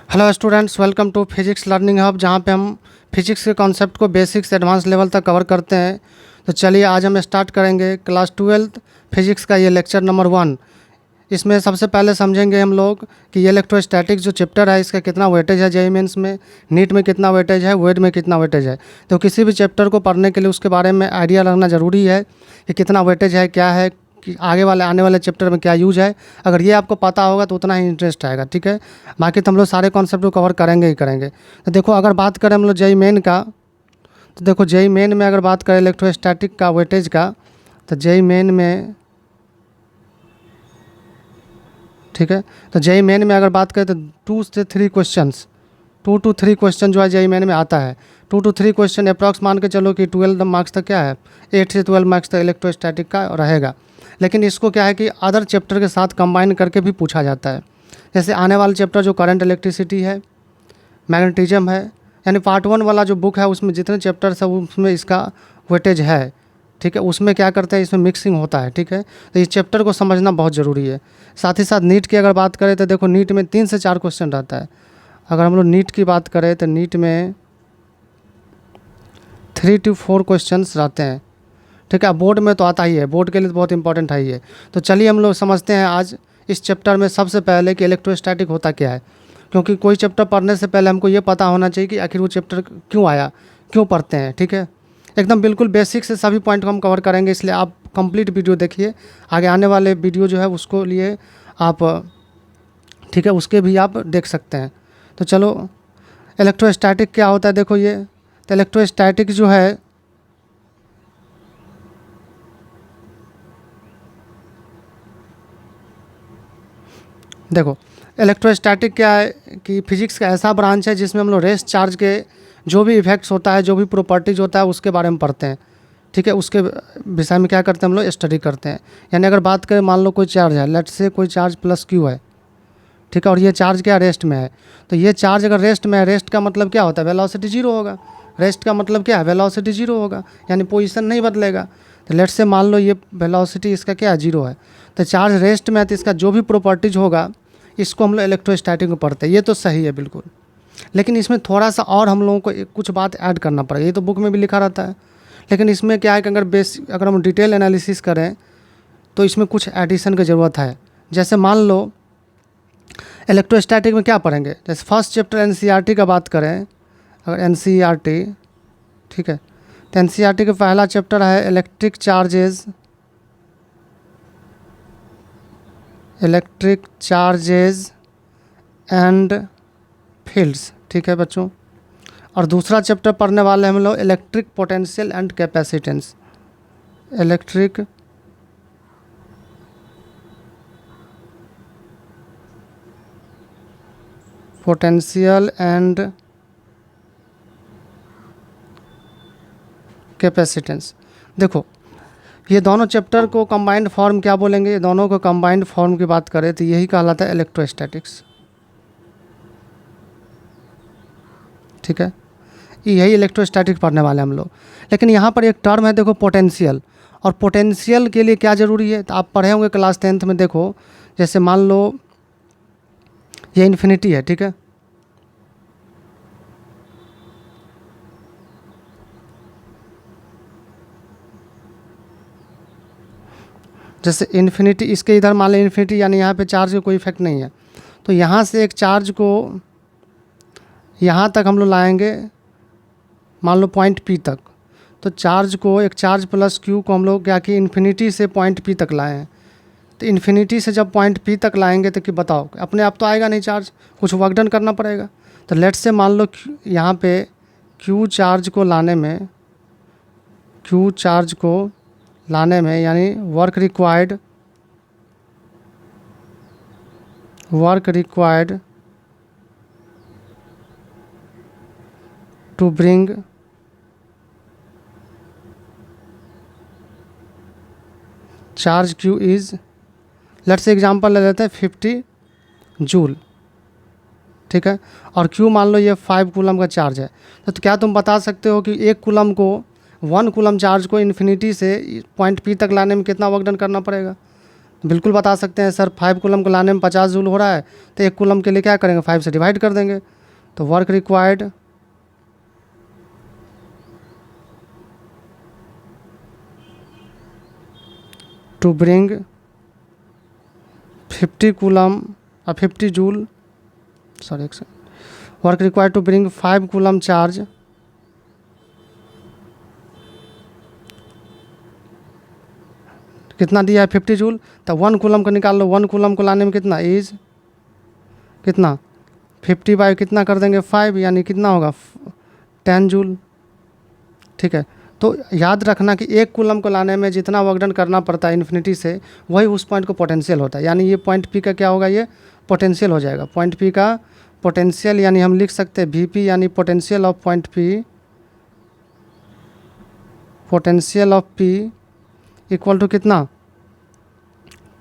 Hello students, welcome to physics learning hub, जहाँ पे हम फिजिक्स के कॉन्सेप्ट को बेसिक से एडवांस लेवल तक कवर करते हैं। तो चलिए आज हम स्टार्ट करेंगे क्लास 12 फिजिक्स का ये लेक्चर नंबर 1। इसमें सबसे पहले समझेंगे हम लोग कि ये इलेक्ट्रोस्टैटिक्स जो चैप्टर है इसका कितना वेटेज है जेईई मेंस में, नीट में कितना वेटेज है, वेट में कितना वेटेज है। तो किसी भी चैप्टर को पढ़ने के लिए उसके बारे में आइडिया रखना ज़रूरी है कि कितना वेटेज है, क्या है, कि आगे वाले आने वाले चैप्टर में क्या यूज है। अगर ये आपको पता होगा तो उतना ही इंटरेस्ट आएगा, ठीक है। बाकी तो हम लोग सारे कॉन्सेप्ट को कवर करेंगे ही करेंगे। तो देखो, अगर बात करें हम लोग जेईई मेन का, तो देखो जेईई मेन में अगर बात करें इलेक्ट्रोस्टैटिक का वेटेज का, तो जेईई मेन में, ठीक है, तो जेईई मेन में अगर बात करें तो 2 से 3 क्वेश्चंस, 2 to 3 क्वेश्चन जो है जेईई मेन में आता है। 2 to 3 क्वेश्चन अप्रॉक्स मान के चलो कि 12 मार्क्स तक क्या है, 8 से 12 मार्क्स तक इलेक्ट्रोस्टैटिक का रहेगा। लेकिन इसको क्या है कि अदर चैप्टर के साथ कंबाइन करके भी पूछा जाता है। जैसे आने वाले चैप्टर जो करंट इलेक्ट्रिसिटी है, मैग्नेटिज्म है, यानी पार्ट 1 वाला जो बुक है उसमें जितने चैप्टर्स है उसमें इसका वेटेज है, ठीक है। उसमें क्या करते हैं, इसमें मिक्सिंग होता है, ठीक है। तो इस चैप्टर को समझना बहुत ज़रूरी है। साथ ही साथ नीट की अगर बात करें तो देखो नीट में 3 से 4 क्वेश्चन रहता है। अगर हम लोग नीट की बात करें तो नीट में 3 to 4 क्वेश्चंस रहते हैं, ठीक है। बोर्ड में तो आता ही है, बोर्ड के लिए तो बहुत इंपॉर्टेंट है ये। तो चलिए हम लोग समझते हैं आज इस चैप्टर में सबसे पहले कि इलेक्ट्रोस्टैटिक होता क्या है। क्योंकि कोई चैप्टर पढ़ने से पहले हमको ये पता होना चाहिए कि आखिर वो चैप्टर क्यों आया, क्यों पढ़ते हैं, ठीक है। एकदम बिल्कुल बेसिक से सभी पॉइंट को हम कवर करेंगे, इसलिए आप कंप्लीट वीडियो देखिए। आगे आने वाले वीडियो जो है उसको लिए आप, ठीक है, उसके भी आप देख सकते हैं। तो चलो, इलेक्ट्रोस्टैटिक क्या होता है देखो ये। तो इलेक्ट्रोस्टैटिक जो है, देखो इलेक्ट्रोस्टैटिक क्या है कि फिजिक्स का ऐसा ब्रांच है जिसमें हम लोग रेस्ट चार्ज के जो भी इफेक्ट्स होता है, जो भी प्रॉपर्टीज होता है उसके बारे में पढ़ते हैं, ठीक है। उसके विषय में क्या करते हैं हम लोग, स्टडी करते हैं। यानी अगर बात करें, मान लो कोई चार्ज है, लेट से कोई चार्ज प्लस क्यू है, ठीक है, और ये चार्ज क्या रेस्ट में है। तो ये चार्ज अगर रेस्ट में है, रेस्ट का मतलब क्या होता है, वेलोसिटी जीरो होगा। रेस्ट का मतलब क्या है, वेलोसिटी जीरो होगा, यानी पोजीशन नहीं बदलेगा। तो लेट से मान लो ये वेलोसिटी इसका क्या है, जीरो है। तो चार्ज रेस्ट में है तो इसका जो भी प्रॉपर्टीज होगा इसको हम लोग इलेक्ट्रोस्टैटिक में पढ़ते हैं। ये तो सही है बिल्कुल, लेकिन इसमें थोड़ा सा और हम लोगों को कुछ बात ऐड करना पड़ेगा। ये तो बुक में भी लिखा रहता है, लेकिन इसमें क्या है कि अगर हम डिटेल एनालिसिस करें तो इसमें कुछ एडिशन की ज़रूरत है। जैसे मान लो इलेक्ट्रोस्टैटिक में क्या पढ़ेंगे, जैसे फर्स्ट चैप्टर एनसीईआरटी का बात करें, अगर एनसीईआरटी, ठीक है, तो एनसीईआरटी का पहला चैप्टर है इलेक्ट्रिक चार्जेज एंड फील्ड्स, ठीक है बच्चों। और दूसरा चैप्टर पढ़ने वाले हम लोग electric potential and capacitance, electric potential and capacitance. देखो ये दोनों चैप्टर को कंबाइंड फॉर्म क्या बोलेंगे, ये दोनों को कंबाइंड फॉर्म की बात करें तो यही कहलाता है इलेक्ट्रोस्टैटिक्स, ठीक है। यही इलेक्ट्रोस्टैटिक पढ़ने वाले हम लोग। लेकिन यहाँ पर एक टर्म है देखो, पोटेंशियल। और पोटेंशियल के लिए क्या ज़रूरी है, तो आप पढ़े होंगे क्लास 10th में। देखो जैसे मान लो ये इन्फिनिटी है, ठीक है, जैसे इन्फिनिटी, इसके इधर मान लो इन्फिनिटी, यानी यहाँ पे चार्ज का कोई इफेक्ट नहीं है। तो यहाँ से एक चार्ज को यहाँ तक हम लोग लाएंगे, मान लो पॉइंट पी तक। तो चार्ज को, एक चार्ज प्लस क्यू को हम लोग क्या कि इन्फिनिटी से पॉइंट पी तक लाए हैं। तो इन्फिनिटी से जब पॉइंट पी तक लाएंगे तो कि बताओ, अपने आप तो आएगा नहीं चार्ज, कुछ वर्क डन करना पड़ेगा। तो लेट से मान लो यहाँ पे क्यू चार्ज को लाने में, यानी work required to bring charge Q is, let's example ले लेते हैं 50 जूल, ठीक है। और क्यू मान लो ये 5 कूलम का चार्ज है। तो क्या तुम बता सकते हो कि 1 कूलम को, 1 कूलम चार्ज को इन्फिनिटी से पॉइंट पी तक लाने में कितना वर्क डन करना पड़ेगा। बिल्कुल बता सकते हैं सर, 5 कूलम को लाने में 50 जूल हो रहा है, तो 1 कूलम के लिए क्या करेंगे, 5 से डिवाइड कर देंगे। तो work required to bring 50 coulomb 50 joule, sorry एक second, work required to bring 5 coulomb charge कितना दिया है 50 जूल, तो 1 कूलम को निकाल लो, 1 कूलम को लाने में कितना इज कितना 50 बाई कितना कर देंगे 5, यानी कितना होगा 10 जूल। ठीक है, तो याद रखना कि 1 कूलम को लाने में जितना वर्क डन करना पड़ता है इन्फिनिटी से, वही उस पॉइंट को पोटेंशियल होता है, यानी ये पॉइंट पी का क्या होगा, ये पोटेंशियल हो जाएगा। पॉइंट पी का पोटेंशियल यानी हम लिख सकते हैं वीपी यानी potential of point P, potential of P equal to कितना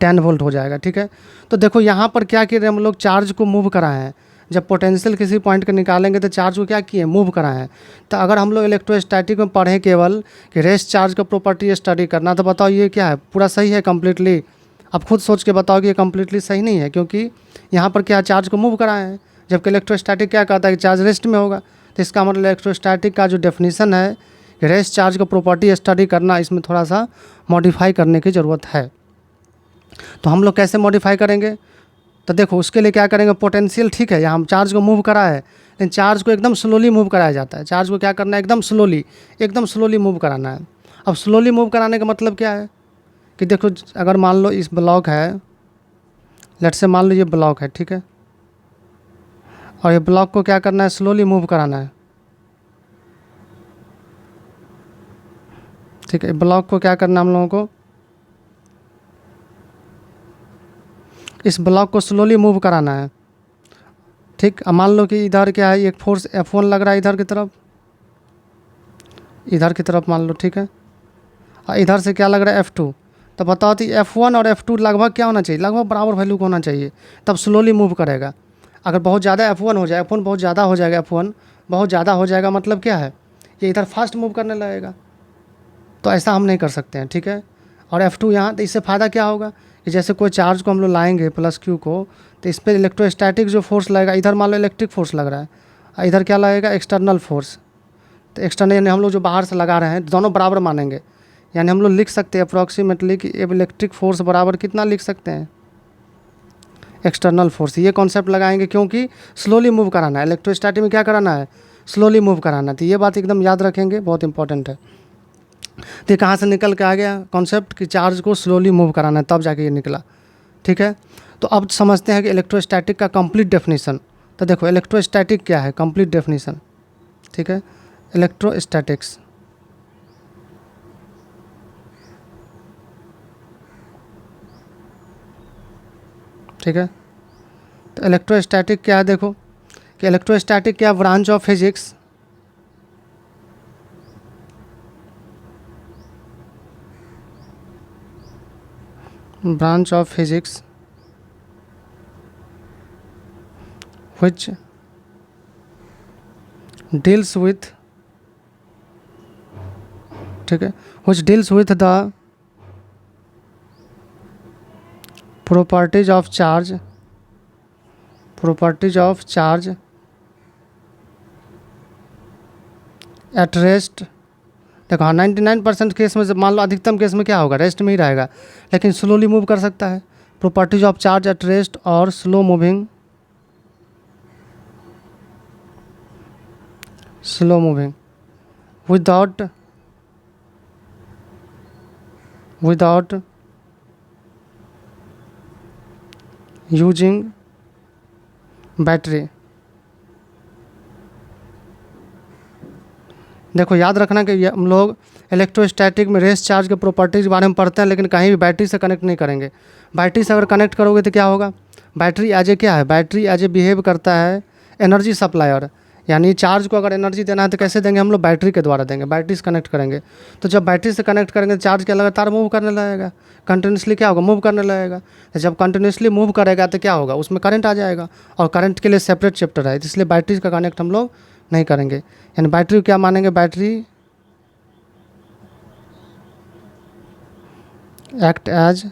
10 वोल्ट हो जाएगा। ठीक है, तो देखो यहाँ पर क्या किए हम लोग, चार्ज को मूव कराए हैं। जब पोटेंशियल किसी पॉइंट के निकालेंगे तो चार्ज को क्या किए, मूव कराए हैं। तो अगर हम लोग इलेक्ट्रोस्टैटिक में पढ़ें केवल कि रेस्ट चार्ज का प्रॉपर्टी स्टडी करना, तो बताओ ये क्या है, पूरा सही है कम्प्लीटली? अब खुद सोच के बताओ कि ये कम्प्लीटली सही नहीं है, क्योंकि यहाँ पर क्या चार्ज को मूव कराए हैं, जबकि इलेक्ट्रोस्टैटिक क्या कहता है कि चार्ज रेस्ट में होगा। तो इसका मतलब इलेक्ट्रोस्टैटिक का जो डेफिनीशन है कि रेस्ट चार्ज का प्रॉपर्टी स्टडी करना, इसमें थोड़ा सा मॉडिफाई करने की ज़रूरत है। तो हम लोग कैसे मॉडिफाई करेंगे, तो देखो उसके लिए क्या करेंगे, पोटेंशियल ठीक है, यहाँ हम चार्ज को मूव करा है, लेकिन चार्ज को एकदम स्लोली मूव कराया जाता है। चार्ज को क्या करना है, एकदम स्लोली मूव कराना है। अब स्लोली मूव कराने का मतलब क्या है कि देखो, अगर मान लो इस ब्लॉक है, लेट से मान लो ये ब्लॉक है, ठीक है, और ये ब्लॉक को क्या करना है, स्लोली मूव कराना है। ठीक है, ब्लॉक को क्या करना है हम लोगों को, इस ब्लॉक को स्लोली मूव कराना है। ठीक, अब मान लो कि इधर क्या है, एक फोर्स F1 लग रहा है इधर की तरफ मान लो, ठीक है, और इधर से क्या लग रहा है F2। तो बताओ तो F1 और F2 लगभग क्या होना चाहिए, लगभग बराबर वैल्यू का होना चाहिए, तब स्लोली मूव करेगा। अगर बहुत ज़्यादा F1 हो जाए, F1 बहुत ज़्यादा हो जाएगा, F1 बहुत ज़्यादा हो जाएगा, मतलब क्या है, ये इधर फास्ट मूव करने लगेगा। तो ऐसा हम नहीं कर सकते हैं। ठीक है, और F2 यहाँ, तो इससे फ़ायदा क्या होगा कि जैसे कोई चार्ज को हम लोग लाएंगे प्लस Q को, तो इस पर इलेक्ट्रोस्टैटिक जो फोर्स लगेगा, इधर मान लो इलेक्ट्रिक फोर्स लग रहा है, और इधर क्या लगेगा, एक्सटर्नल फोर्स। तो एक्सटर्नल यानी हम लोग जो बाहर से लगा रहे हैं, दोनों बराबर मानेंगे। यानी हम लोग लिख सकते हैं अप्रॉक्सीमेटली कि अब इलेक्ट्रिक फोर्स बराबर कितना लिख सकते हैं, एक्सटर्नल फोर्स। ये कॉन्सेप्ट लगाएंगे क्योंकि स्लोली मूव कराना है, इलेक्ट्रोस्टैटिक में क्या कराना है, स्लोली मूव कराना है। तो ये बात एकदम याद रखेंगे, बहुत इंपॉर्टेंट है। तो ये कहाँ से निकल के आ गया कॉन्सेप्ट कि चार्ज को स्लोली मूव कराना है, तब जाके ये निकला। ठीक है, तो अब समझते हैं कि इलेक्ट्रोस्टैटिक का कंप्लीट डेफिनेशन। तो देखो इलेक्ट्रोस्टैटिक क्या है, कंप्लीट डेफिनेशन। ठीक है, इलेक्ट्रोस्टैटिक्स ठीक है, तो इलेक्ट्रोस्टैटिक क्या है, देखो कि इलेक्ट्रोस्टैटिक क्या branch of physics which deals with, ठीक है, which deals with the properties of charge at rest। देखो हाँ, 99% केस में मान लो अधिकतम केस में क्या होगा, रेस्ट में ही रहेगा, लेकिन स्लोली मूव कर सकता है। Properties of charge at rest और slow moving without using battery. देखो याद रखना कि हम लोग इलेक्ट्रोस्टैटिक में रेस्ट चार्ज के प्रॉपर्टीज़ के बारे में पढ़ते हैं, लेकिन कहीं भी बैटरी से कनेक्ट नहीं करेंगे। बैटरी से अगर कनेक्ट करोगे तो क्या होगा, बैटरी एज ए क्या है, बैटरी एज ए बिहेव करता है एनर्जी सप्लायर। यानी चार्ज को अगर एनर्जी देना है तो कैसे देंगे, हम लोग बैटरी के द्वारा देंगे, बैटरी से कनेक्ट करेंगे। तो जब बैटरी से कनेक्ट करेंगे तो चार्ज क्या लगातार मूव करने लगेगा, कंटिन्यूसली क्या होगा, मूव करने लगेगा। तो जब कंटिन्यूसली मूव करेगा तो क्या होगा, उसमें करंट आ जाएगा, और करंट के लिए सेपरेट चैप्टर है, इसलिए बैटरी का कनेक्ट हम लोग नहीं करेंगे। यानी बैटरी क्या मानेंगे, battery act as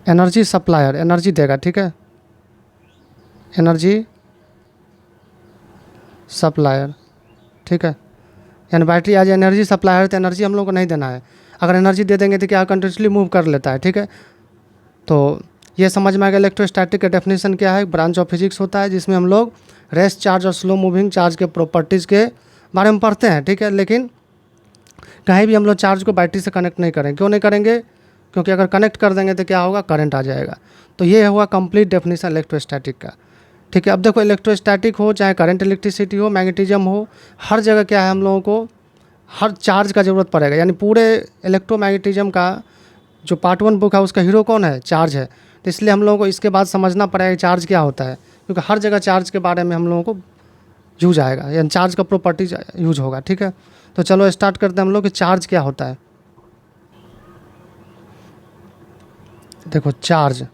energy supplier, energy देगा, ठीक है, एनर्जी सप्लायर, ठीक है। यानी बैटरी आज एनर्जी सप्लायर, तो एनर्जी हम लोग को नहीं देना है। अगर एनर्जी दे देंगे तो क्या कंटिन्यूसली मूव कर लेता है, ठीक है। तो ये समझ में आ गया इलेक्ट्रोस्टैटिक का डेफिनेशन क्या है। ब्रांच ऑफ फिजिक्स होता है जिसमें हम लोग रेस्ट चार्ज और स्लो मूविंग चार्ज के प्रॉपर्टीज़ के बारे में पढ़ते हैं, ठीक है। लेकिन कहीं भी हम लोग चार्ज को बैटरी से कनेक्ट नहीं करेंगे। क्यों नहीं करेंगे? क्योंकि अगर कनेक्ट कर देंगे तो क्या होगा, करंट आ जाएगा। तो ये हुआ कंप्लीट डेफिनेशन इलेक्ट्रोस्टैटिक का, ठीक है। अब देखो इलेक्ट्रोस्टैटिक हो चाहे करंट इलेक्ट्रिसिटी हो, मैग्नेटिज्म हो, हर जगह क्या है, हम लोगों को हर चार्ज का ज़रूरत पड़ेगा। यानी पूरे इलेक्ट्रोमैग्नेटिज्म का जो पार्ट 1 बुक है उसका हीरो कौन है, चार्ज है। तो इसलिए हम लोगों को इसके बाद समझना पड़ेगा कि चार्ज क्या होता है, क्योंकि हर जगह चार्ज के बारे में हम लोगों को यूज आएगा, यानी चार्ज का प्रॉपर्टीज यूज होगा, ठीक है। तो चलो स्टार्ट करते हैं हम लोग कि चार्ज क्या होता है। देखो चार्ज,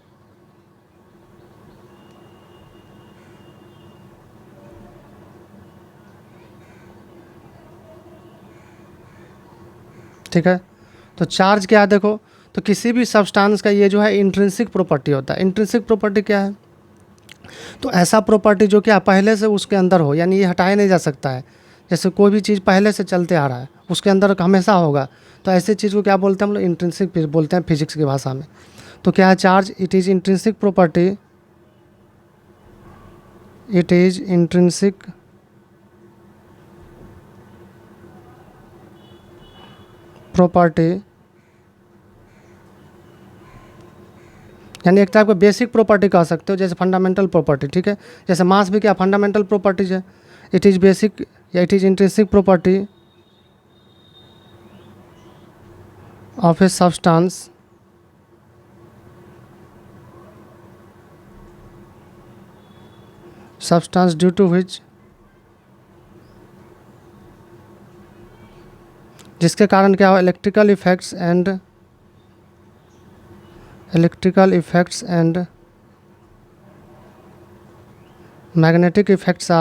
ठीक है। तो चार्ज क्या है, देखो तो किसी भी सब्सटेंस का ये जो है इंट्रिंसिक प्रॉपर्टी होता है। इंट्रिंसिक प्रॉपर्टी क्या है, तो ऐसा प्रॉपर्टी जो क्या पहले से उसके अंदर हो, यानी ये हटाया नहीं जा सकता है। जैसे कोई भी चीज़ पहले से चलते आ रहा है उसके अंदर हमेशा होगा, तो ऐसे चीज़ को क्या बोलते हैं हम लोग, इंट्रिंसिक बोलते हैं फिजिक्स की भाषा में। तो क्या है charge, it is intrinsic property, it is intrinsic property, यानी एक टाइप का बेसिक प्रॉपर्टी कह सकते हो, जैसे फंडामेंटल प्रॉपर्टी, ठीक है। जैसे मास भी क्या फंडामेंटल प्रॉपर्टीज है। इट इज़ बेसिक या it is intrinsic property of a substance due to which, जिसके कारण क्या हो, electrical effects and magnetic effects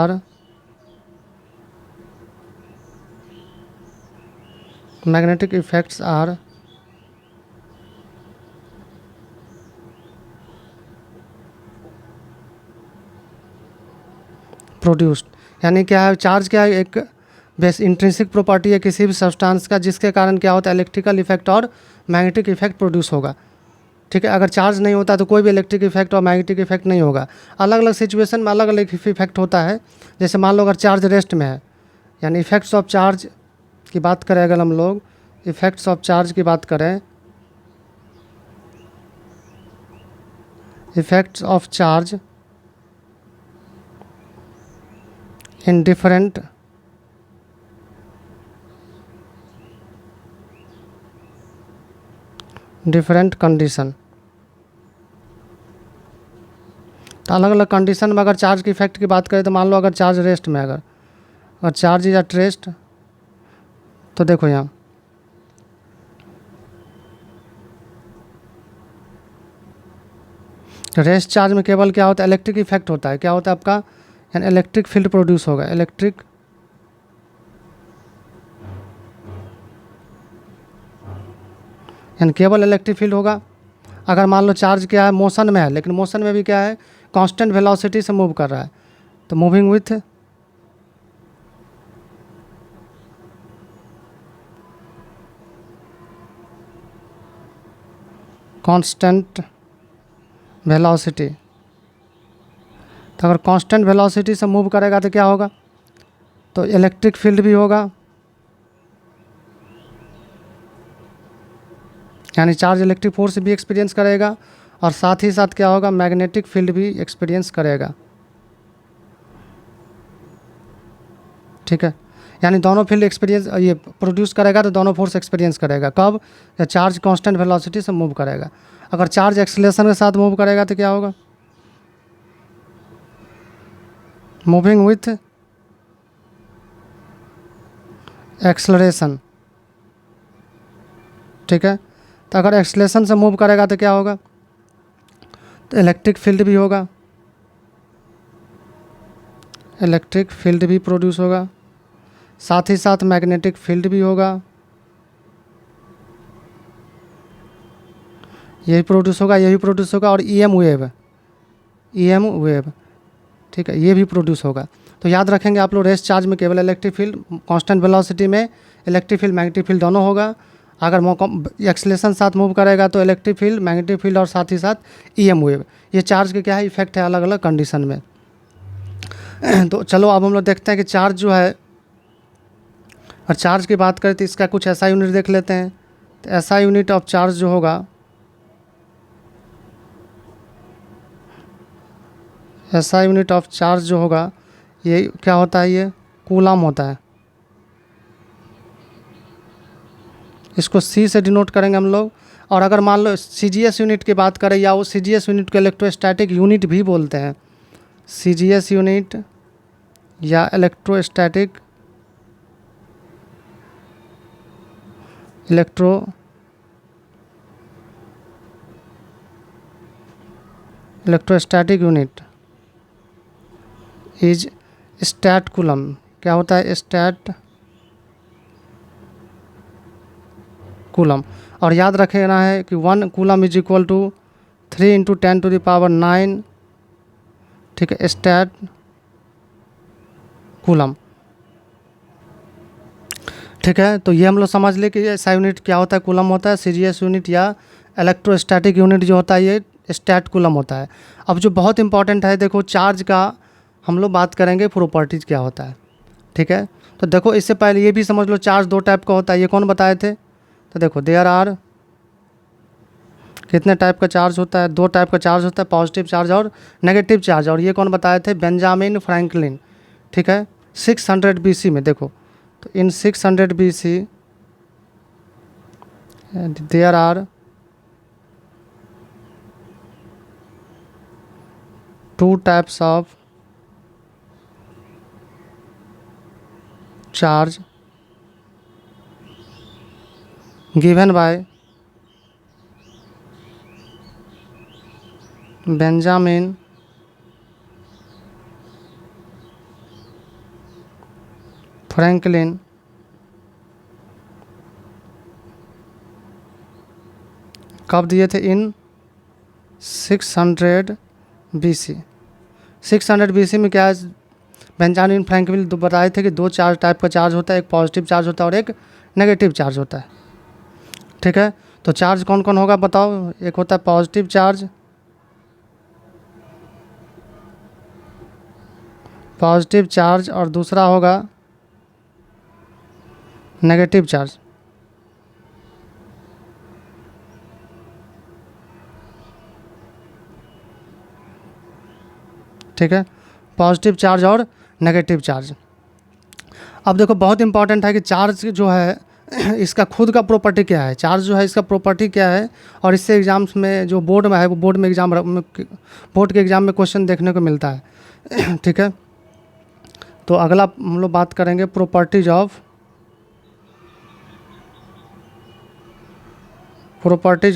are produced. यानी क्या है, चार्ज क्या है, एक बेस इंट्रिंसिक प्रॉपर्टी है किसी भी सब्सटेंस का, जिसके कारण क्या होता है, इलेक्ट्रिकल इफेक्ट और मैग्नेटिक इफेक्ट प्रोड्यूस होगा, ठीक है। अगर चार्ज नहीं होता तो कोई भी इलेक्ट्रिक इफेक्ट और मैग्नेटिक इफेक्ट नहीं होगा। अलग अलग सिचुएशन में अलग अलग इफेक्ट होता है। जैसे मान लो अगर चार्ज रेस्ट में है, यानी इफेक्ट्स ऑफ चार्ज की बात करें, अगर हम लोग इफेक्ट्स ऑफ चार्ज की बात करें, effects of charge in different condition, तो अलग अलग कंडीशन में अगर चार्ज की इफेक्ट की बात करें, तो मान लो अगर चार्ज रेस्ट में, अगर चार्ज इज एट रेस्ट, तो देखो यहाँ रेस्ट चार्ज में केवल क्या होता है, इलेक्ट्रिक इफेक्ट होता है। क्या होता है आपका, यानी इलेक्ट्रिक फील्ड प्रोड्यूस होगा, इलेक्ट्रिक यानी केवल इलेक्ट्रिक फील्ड होगा। अगर मान लो चार्ज क्या है, मोशन में है, लेकिन मोशन में भी क्या है, कांस्टेंट वेलोसिटी से मूव कर रहा है, तो मूविंग विथ कांस्टेंट वेलोसिटी। तो अगर कांस्टेंट वेलोसिटी से मूव करेगा तो क्या होगा, तो इलेक्ट्रिक फील्ड भी होगा, यानी चार्ज इलेक्ट्रिक फोर्स भी एक्सपीरियंस करेगा, और साथ ही साथ क्या होगा, मैग्नेटिक फील्ड भी एक्सपीरियंस करेगा, ठीक है। यानी दोनों फील्ड एक्सपीरियंस ये प्रोड्यूस करेगा, तो दोनों फोर्स एक्सपीरियंस करेगा। कब, जब चार्ज कांस्टेंट वेलोसिटी से मूव करेगा। अगर चार्ज एक्सेलरेशन के साथ मूव करेगा तो क्या होगा, मूविंग विथ एक्सेलरेशन, ठीक है। तो अगर एक्सेलरेशन से मूव करेगा तो क्या होगा, तो इलेक्ट्रिक फील्ड भी होगा, इलेक्ट्रिक फील्ड भी प्रोड्यूस होगा, साथ ही साथ मैग्नेटिक फील्ड भी होगा, यही प्रोड्यूस होगा, यही प्रोड्यूस होगा, और E M wave, E M wave, ठीक है, ये भी प्रोड्यूस होगा। तो याद रखेंगे आप लोग, रेस्ट चार्ज में केवल इलेक्ट्रिक फील्ड, कांस्टेंट वेलोसिटी में इलेक्ट्रिक फील्ड मैग्नेटिक फील्ड दोनों होगा। अगर एक्सलेशन साथ मूव करेगा तो इलेक्ट्रिक फील्ड मैग्नेटिक फील्ड और साथ ही साथ ई एम वेव। ये चार्ज के क्या है इफेक्ट है अलग अलग कंडीशन में। तो चलो अब हम लोग देखते हैं कि चार्ज जो है, और चार्ज की बात करें तो इसका कुछ ऐसा यूनिट देख लेते हैं। तो ऐसा यूनिट ऑफ चार्ज जो होगा, ऐसा यूनिट ऑफ चार्ज जो होगा, ये क्या होता है, ये कूलम होता है। इसको सी से डिनोट करेंगे हम लोग। और अगर मान लो सी जी एस यूनिट की बात करें, या वो सी जी एस यूनिट को इलेक्ट्रोस्टैटिक यूनिट भी बोलते हैं, सी जी एस यूनिट या electrostatic electrostatic unit is stat coulomb. क्या होता है, स्टैट कूलम। और याद रखना है कि 1 कूलम इज इक्वल टू 3 × 10⁹, ठीक है, स्टैट कूलम, ठीक है। तो ये हम लोग समझ ले कि ऐसा यूनिट क्या होता है, कूलम होता है। सी जी एस यूनिट या इलेक्ट्रोस्टैटिक यूनिट जो होता है ये स्टैट कूलम होता है। अब जो बहुत इंपॉर्टेंट है, देखो चार्ज का हम लोग बात करेंगे प्रॉपर्टीज क्या होता है, ठीक है। तो देखो इससे पहले ये भी समझ लो, चार्ज 2 टाइप का होता है, ये कौन बताए थे। तो देखो देयर आर, कितने टाइप का चार्ज होता है, 2 टाइप का चार्ज होता है, पॉजिटिव चार्ज और नेगेटिव चार्ज। और ये कौन बताए थे, बेंजामिन फ्रैंकलिन, ठीक है, 600 BC में। देखो तो in 600 BC there are 2 types of charge given by Benjamin Franklin कब दिए थे, इन 600 BC। 600 BC में क्या है, बेंजामिन फ्रैंकलिन बताए थे कि 2 चार्ज टाइप का चार्ज होता है, एक पॉजिटिव चार्ज होता है और एक नेगेटिव चार्ज होता है, ठीक है। तो चार्ज कौन कौन होगा बताओ, एक होता है पॉजिटिव चार्ज, और दूसरा होगा नेगेटिव चार्ज, ठीक है, पॉजिटिव चार्ज और नेगेटिव चार्ज। अब देखो बहुत इंपॉर्टेंट है कि चार्ज जो है इसका खुद का प्रॉपर्टी क्या है, चार्ज जो है इसका प्रॉपर्टी क्या है। और इससे एग्जाम्स में जो बोर्ड में है, वो बोर्ड के एग्ज़ाम में क्वेश्चन देखने को मिलता है, ठीक है। तो अगला हम लोग बात करेंगे प्रॉपर्टीज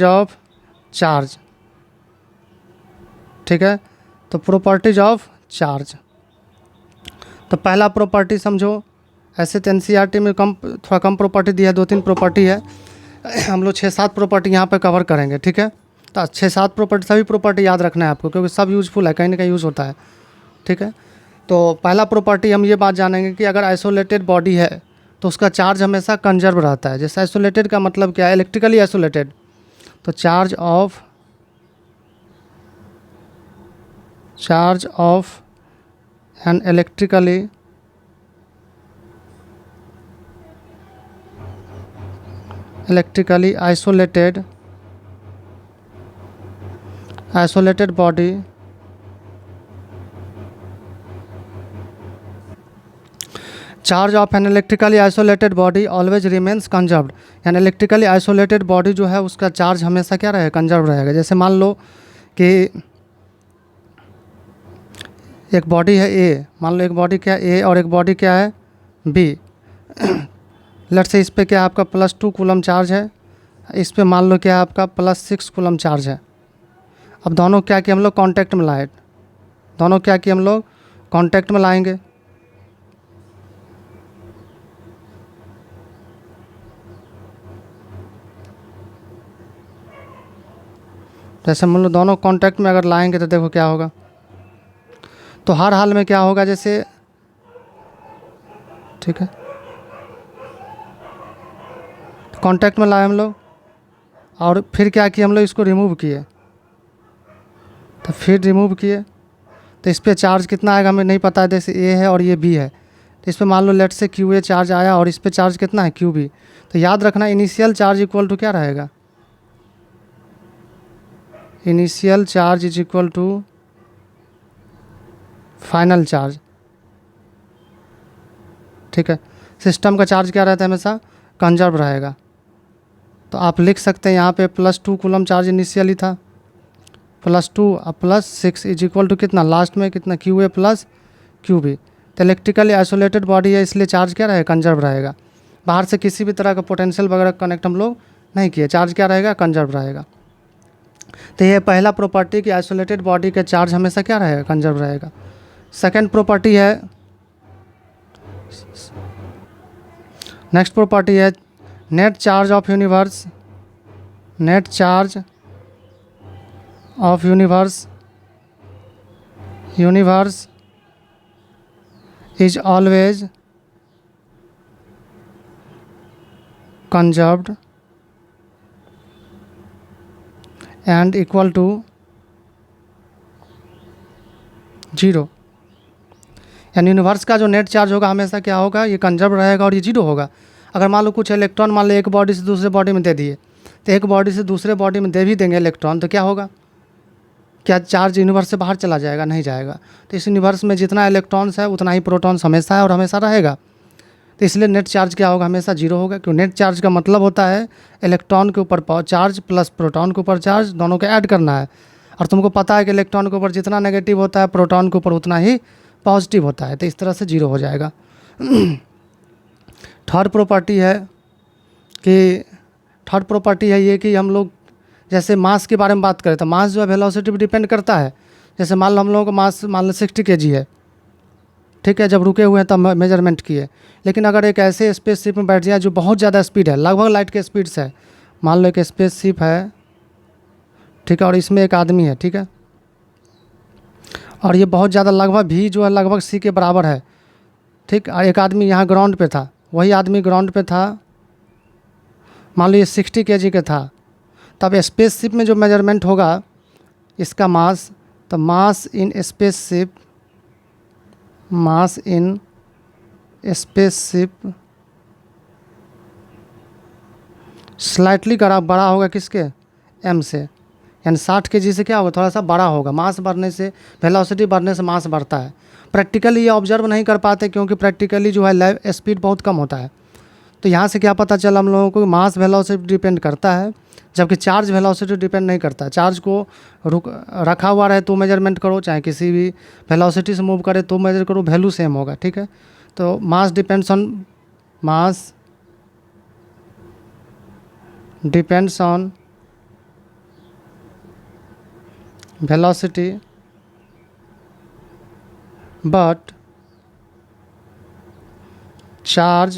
ऑफ चार्ज, ठीक है। तो प्रॉपर्टीज ऑफ चार्ज, तो पहला प्रॉपर्टी समझो, ऐसे तो एनसीईआरटी में थोड़ा कम प्रॉपर्टी दी है, 2-3 प्रॉपर्टी है। हम लोग 6-7 प्रॉपर्टी यहाँ पे कवर करेंगे, ठीक है। तो 6-7 प्रॉपर्टी, सभी प्रॉपर्टी याद रखना है आपको, क्योंकि सब यूज़फुल है, कहीं ना कहीं यूज़ होता है, ठीक है। तो पहला प्रॉपर्टी हम ये बात जानेंगे कि अगर आइसोलेटेड बॉडी है तो उसका चार्ज हमेशा कंजर्व रहता है। जैसे आइसोलेटेड का मतलब क्या है, इलेक्ट्रिकली आइसोलेटेड। तो charge of an electrically isolated body charge of an electrically isolated body always remains conserved. यानी इलेक्ट्रिकली आइसोलेटेड बॉडी जो है उसका चार्ज हमेशा क्या रहेगा, कंजर्व रहेगा। जैसे मान लो कि एक बॉडी है ए, मान लो एक बॉडी क्या है ए और एक बॉडी क्या है बी। लेट से इस पे क्या है आपका +2 कूलम चार्ज है, इस पे मान लो क्या है आपका +6 कूलम चार्ज है। अब दोनों क्या कि हम लोग कांटेक्ट में लाए, दोनों क्या कि हम लोग कांटेक्ट में लाएंगे। जैसे मान लो दोनों कांटेक्ट में अगर लाएंगे तो देखो क्या होगा, तो हर हाल में क्या होगा, जैसे ठीक है कांटेक्ट में लाए हम लोग और फिर क्या किया हम लोग, इसको रिमूव किए, तो फिर रिमूव किए तो इस पर चार्ज कितना आएगा हमें नहीं पता है, जैसे ए है और ये बी है, तो इस पर मान लो लेट से क्यू ए चार्ज आया और इस पर चार्ज कितना है क्यू बी। तो याद रखना इनिशियल चार्ज इक्वल टू क्या रहेगा, initial charge is equal to final charge. ठीक है, सिस्टम का चार्ज क्या रहता है, हमेशा कंजर्व रहेगा। तो आप लिख सकते हैं यहाँ पे +2 कूलम चार्ज इनिशियली था, +2 और +6 इज इक्वल टू कितना लास्ट में कितना Q A plus Q B. तो इलेक्ट्रिकली आइसोलेटेड बॉडी है इसलिए चार्ज क्या रहेगा, कंजर्व रहेगा। बाहर से किसी भी तरह का पोटेंशियल वगैरह कनेक्ट हम लोग नहीं किए, चार्ज क्या रहेगा, कंजर्व रहेगा। तो ये पहला प्रॉपर्टी कि आइसोलेटेड बॉडी का चार्ज हमेशा क्या रहेगा, कंजर्व रहेगा। सेकेंड प्रॉपर्टी है, नेक्स्ट प्रॉपर्टी है net charge of universe, net charge of universe, universe is always conserved and equal to 0। यानी यूनिवर्स का जो नेट चार्ज होगा हमेशा क्या होगा, ये कंजर्व रहेगा और ये 0 होगा। अगर मान लो कुछ इलेक्ट्रॉन मान लो एक बॉडी से दूसरे बॉडी में दे दिए, तो एक बॉडी से दूसरे बॉडी में दे भी देंगे इलेक्ट्रॉन, तो क्या होगा, क्या चार्ज यूनिवर्स से बाहर चला जाएगा, नहीं जाएगा। तो इस यूनिवर्स में जितना इलेक्ट्रॉन्स है उतना ही प्रोटॉन्स हमेशा है और हमेशा रहेगा। तो इसलिए नेट चार्ज क्या होगा, हमेशा 0 होगा। क्यों, नेट चार्ज का मतलब होता है इलेक्ट्रॉन के ऊपर चार्ज प्लस प्रोटॉन के ऊपर चार्ज, दोनों को ऐड करना है। और तुमको पता है कि इलेक्ट्रॉन के ऊपर जितना नेगेटिव होता है प्रोटॉन के ऊपर उतना ही पॉजिटिव होता है, तो इस तरह से 0 हो जाएगा। थर्ड प्रॉपर्टी है कि ये कि हम लोग जैसे मास के बारे में बात करें तो मास जो है वेलोसिटी पर डिपेंड करता है। जैसे मान लो हम लोगों का मास मान लो 60 kg है, ठीक है, जब रुके हुए हैं तब मेजरमेंट किए। लेकिन अगर एक ऐसे स्पेसशिप में बैठ जाए जो बहुत ज़्यादा स्पीड है, लगभग लाइट के स्पीड से है, मान लो एक स्पेसशिप है, ठीक है, और इसमें एक आदमी है, ठीक है, और ये बहुत ज़्यादा लगभग भी जो है लगभग सी के बराबर है, ठीक। और एक आदमी यहाँ ग्राउंड पे था, वही आदमी ग्राउंड पे था, मान लो ये 60 kg का था, तब स्पेसशिप में जो मेजरमेंट होगा इसका मास, तो मास इन स्पेसशिप, मास इन स्पेसशिप स्लाइटली बड़ा होगा किसके, m से, यानी 60 kg से क्या होगा, थोड़ा सा बड़ा होगा। मास बढ़ने से, वेलोसिटी बढ़ने से मास बढ़ता है। प्रैक्टिकली ये ऑब्जर्व नहीं कर पाते क्योंकि प्रैक्टिकली जो है स्पीड बहुत कम होता है। तो यहाँ से क्या पता चला हम लोगों को, मास वेलोसिटी डिपेंड करता है, जबकि चार्ज वेलोसिटी डिपेंड नहीं करता। चार्ज को रखा हुआ रहे तो मेजरमेंट करो, चाहे किसी भी वेलोसिटी से मूव करे तो मेजर करो, वैल्यू सेम होगा, ठीक है। तो mass depends on velocity but charge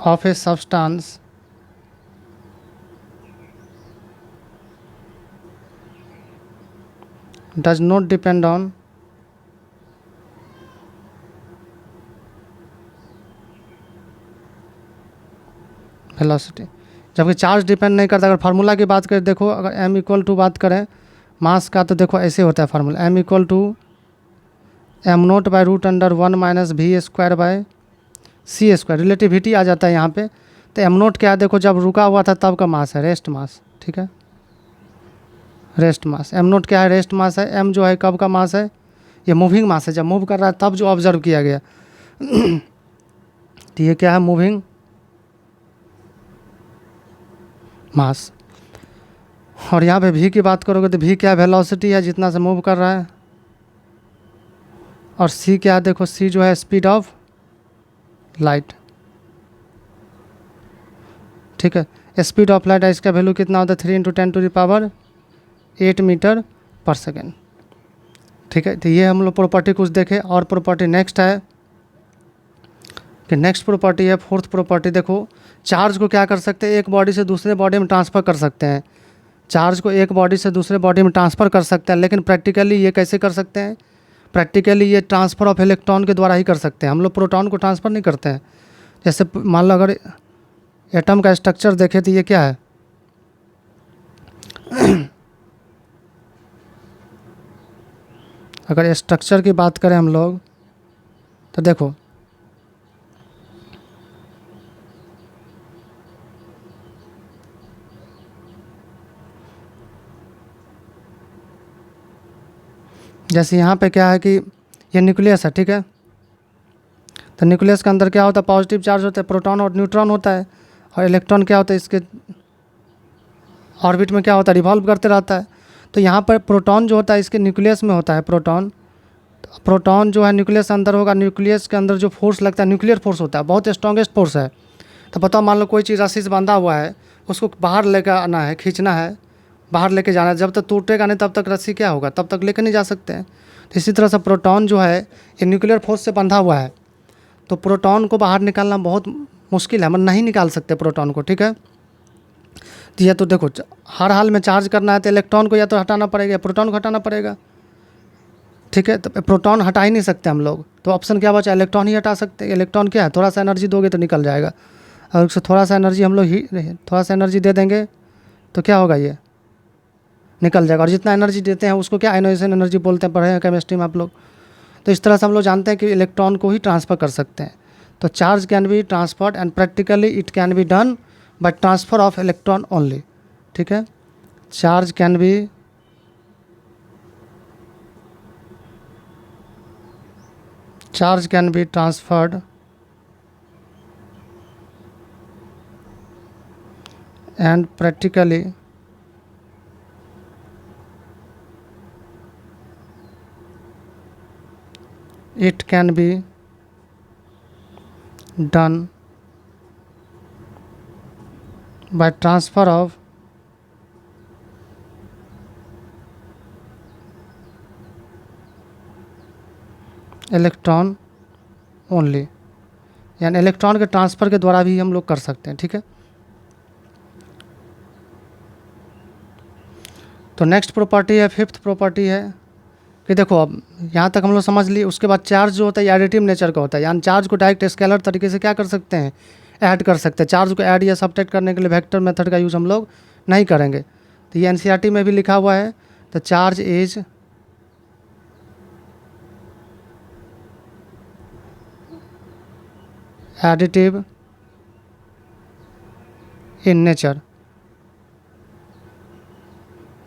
of a substance does not depend on velocity। जबकि चार्ज डिपेंड नहीं करता। अगर फार्मूला की बात करें, देखो अगर m इक्वल टू बात करें मास का, तो देखो ऐसे होता है formula, m equal to m0/√(1 - v²/c²। Relativity आ जाता है यहाँ पे। तो m0 क्या है, देखो जब रुका हुआ था तब का मास है, रेस्ट मास, ठीक है, रेस्ट मास। m0 क्या है, रेस्ट मास है। m जो है कब का मास है, ये मूविंग मास है, जब मूव कर रहा है तब जो ऑब्जर्व किया गया। तो ये क्या है, मूविंग मास। और यहाँ पे v की बात करोगे तो v क्या है, वेलोसिटी है, जितना से मूव कर रहा है। और c क्या है, देखो c जो है स्पीड ऑफ लाइट, ठीक है, स्पीड ऑफ लाइट है, इसका वैल्यू कितना होता है 3 × 10⁸ मीटर पर सेकेंड, ठीक है। तो ये हम लोग प्रॉपर्टी कुछ देखे। और प्रॉपर्टी नेक्स्ट है कि नेक्स्ट प्रॉपर्टी है फोर्थ प्रॉपर्टी, देखो चार्ज को क्या कर सकते हैं, एक बॉडी से दूसरे बॉडी में ट्रांसफ़र कर सकते हैं। चार्ज को एक बॉडी से दूसरे बॉडी में ट्रांसफ़र कर सकते हैं, लेकिन प्रैक्टिकली ये कैसे कर सकते हैं, प्रैक्टिकली ये ट्रांसफ़र ऑफ इलेक्ट्रॉन के द्वारा ही कर सकते हैं। हम लोग प्रोटॉन को ट्रांसफ़र नहीं करते हैं। जैसे मान लो अगर एटम का स्ट्रक्चर देखें तो ये क्या है, अगर स्ट्रक्चर की बात करें हम लोग तो देखो जैसे यहाँ पे क्या है कि ये न्यूक्लियस है, ठीक है। तो न्यूक्लियस के अंदर क्या होता है, पॉजिटिव चार्ज होता है, प्रोटॉन और न्यूट्रॉन होता है, और इलेक्ट्रॉन क्या होता है, इसके ऑर्बिट में क्या होता है, रिवॉल्व करते रहता है। तो यहाँ पर प्रोटॉन जो होता है इसके न्यूक्लियस में होता है। प्रोटॉन जो है न्यूक्लियस अंदर होगा, न्यूक्लियस के अंदर जो फोर्स लगता है न्यूक्लियर फोर्स होता है, बहुत स्ट्रॉन्गेस्ट फोर्स है। तो बताओ मान लो कोई चीज़ रस्सी से बंधा हुआ है, उसको बाहर लेकर आना है, खींचना है, बाहर लेके जाना है, जब तक टूटेगा नहीं तब तक रस्सी क्या होगा, तब तक लेकर नहीं जा सकते हैं। तो इसी तरह से प्रोटॉन जो है ये न्यूक्लियर फोर्स से बंधा हुआ है, तो प्रोटॉन को बाहर निकालना बहुत मुश्किल है, हम नहीं निकाल सकते प्रोटॉन को, ठीक है। तो ये तो देखो हर हाल में चार्ज करना है तो इलेक्ट्रॉन को या तो हटाना पड़ेगा या प्रोटॉन को हटाना पड़ेगा, ठीक है। तो प्रोटॉन हटा ही नहीं सकते हम लोग, तो ऑप्शन क्या बचा, इलेक्ट्रॉन ही हटा सकते हैं। इलेक्ट्रॉन क्या है, थोड़ा सा एनर्जी दोगे तो निकल जाएगा, और उससे थोड़ा सा एनर्जी हम लोग थोड़ा सा एनर्जी दे देंगे तो क्या होगा, ये निकल जाएगा। और जितना एनर्जी देते हैं उसको क्या आयोनाइजेशन एनर्जी बोलते हैं, पढ़े हैं केमिस्ट्री में आप लोग। तो इस तरह से हम लोग जानते हैं कि इलेक्ट्रॉन को ही ट्रांसफ़र कर सकते हैं। तो charge can be transferred and practically it can be done by transfer of electron only, ठीक है। Charge can be transferred and practically it can be done by transfer of electron only, यानी electron के transfer के द्वारा भी हम लोग कर सकते हैं, ठीक है। तो नेक्स्ट प्रॉपर्टी है, फिफ्थ प्रॉपर्टी है कि देखो अब यहाँ तक हम लोग समझ लिए। उसके बाद चार्ज जो होता है एडिटिव नेचर का होता है, यानी चार्ज को डायरेक्ट स्केलर तरीके से क्या कर सकते हैं, ऐड कर सकते हैं। चार्ज को ऐड या सब्ट्रैक्ट करने के लिए वेक्टर मेथड का यूज़ हम लोग नहीं करेंगे। तो ये एनसीईआरटी में भी लिखा हुआ है। तो charge is additive in nature.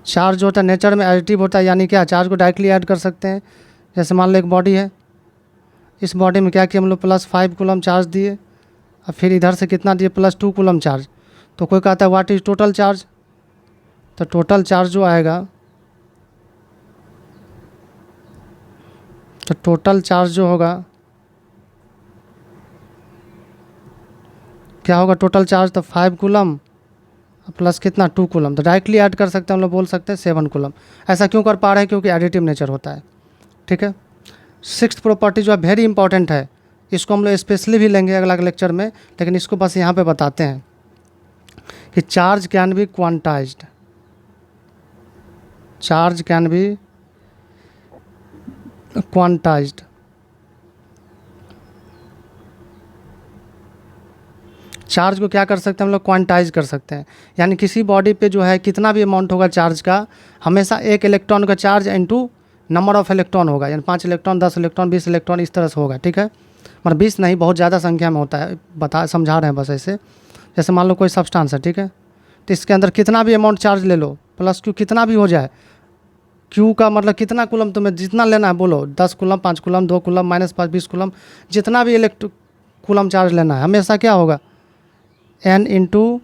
Charge जो होता है नेचर में एडिटिव होता है, यानी क्या, चार्ज को डायरेक्टली ऐड कर सकते हैं। जैसे मान लो एक बॉडी है, इस बॉडी में क्या किया हम लोग, +5 कूलम चार्ज दिए, और फिर इधर से कितना दिए, +2 कूलम चार्ज। तो कोई कहता है व्हाट इज टोटल चार्ज, तो टोटल चार्ज जो आएगा, तो टोटल चार्ज जो होगा क्या होगा, टोटल चार्ज तो 5 कूलम प्लस कितना 2 कूलम। तो डायरेक्टली ऐड कर सकते हैं हम लोग, बोल सकते हैं 7 कूलम। ऐसा क्यों कर पा रहे हैं, क्योंकि एडिटिव नेचर होता है, ठीक है। सिक्स्थ प्रॉपर्टी जो है वेरी इंपॉर्टेंट है, इसको हम लोग स्पेशली भी लेंगे अगला लेक्चर में, लेकिन इसको बस यहाँ पे बताते हैं कि charge can be quantized. Charge can be quantized. Charge को क्या कर सकते हैं हम लोग, क्वांटाइज कर सकते हैं। यानी किसी बॉडी पे जो है कितना भी अमाउंट होगा चार्ज का, हमेशा एक इलेक्ट्रॉन का charge into number of electron होगा, यानी 5 इलेक्ट्रॉन, 10 इलेक्ट्रॉन, 20 इलेक्ट्रॉन, इस तरह से होगा, ठीक है। मतलब 20 नहीं, बहुत ज़्यादा संख्या में होता है, समझा रहे हैं बस ऐसे। जैसे मान लो कोई सब्सटेंस है, ठीक है, तो इसके अंदर कितना भी अमाउंट चार्ज ले लो, प्लस क्यू कितना भी हो जाए, क्यू का मतलब कितना कूलम तुम्हें जितना लेना है बोलो, 10 कूलम, 5 कूलम, 2 कूलम, -5 20 कूलम, जितना भी कूलम चार्ज लेना है, हमेशा क्या होगा, n इंटू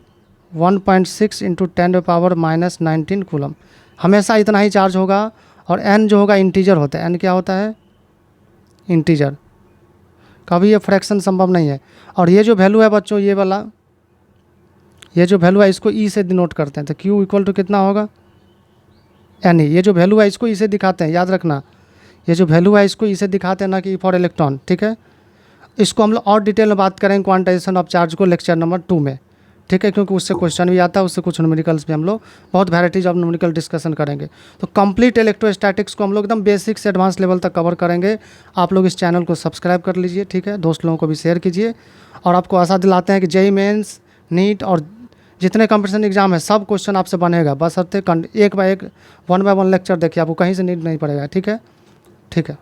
1.6 इंटू 10⁻⁻19 कूलम, हमेशा इतना ही चार्ज होगा। और n जो होगा इंटीजर होता है, n क्या होता है, इंटीजर, कभी ये फ्रैक्शन संभव नहीं है। और ये जो वैल्यू है बच्चों, ये वाला, ये जो वैल्यू है इसको e से डिनोट करते हैं। तो q इक्वल टू कितना होगा, n। ये जो वैल्यू है इसको e से दिखाते हैं, याद रखना, ये जो वैल्यू है इसको e से दिखाते हैं, ना कि फॉर इलेक्ट्रॉन, ठीक है। इसको हम लोग और डिटेल में बात करेंगे क्वांटाइजेशन ऑफ चार्ज को लेक्चर नंबर 2 में, ठीक है, क्योंकि उससे क्वेश्चन भी आता है, उससे कुछ न्यूमेरिकल्स भी हम लोग बहुत वैराइटीज ऑफ न्यूमेरिकल डिस्कशन करेंगे। तो कंप्लीट इलेक्ट्रोस्टैटिक्स को हम लोग एकदम बेसिक से एडवांस लेवल तक कवर करेंगे। आप लोग इस चैनल को सब्सक्राइब कर लीजिए, ठीक है, दोस्त लोगों को भी शेयर कीजिए। और आपको आशा दिलाते हैं कि जेईई मेंस, नीट और जितने कंपटीशन एग्जाम है सब क्वेश्चन आपसे बनेगा, बस एक बाय एक 1 बाय 1 लेक्चर देखिए, आपको कहीं से नीड नहीं पड़ेगा, ठीक है। ठीक है।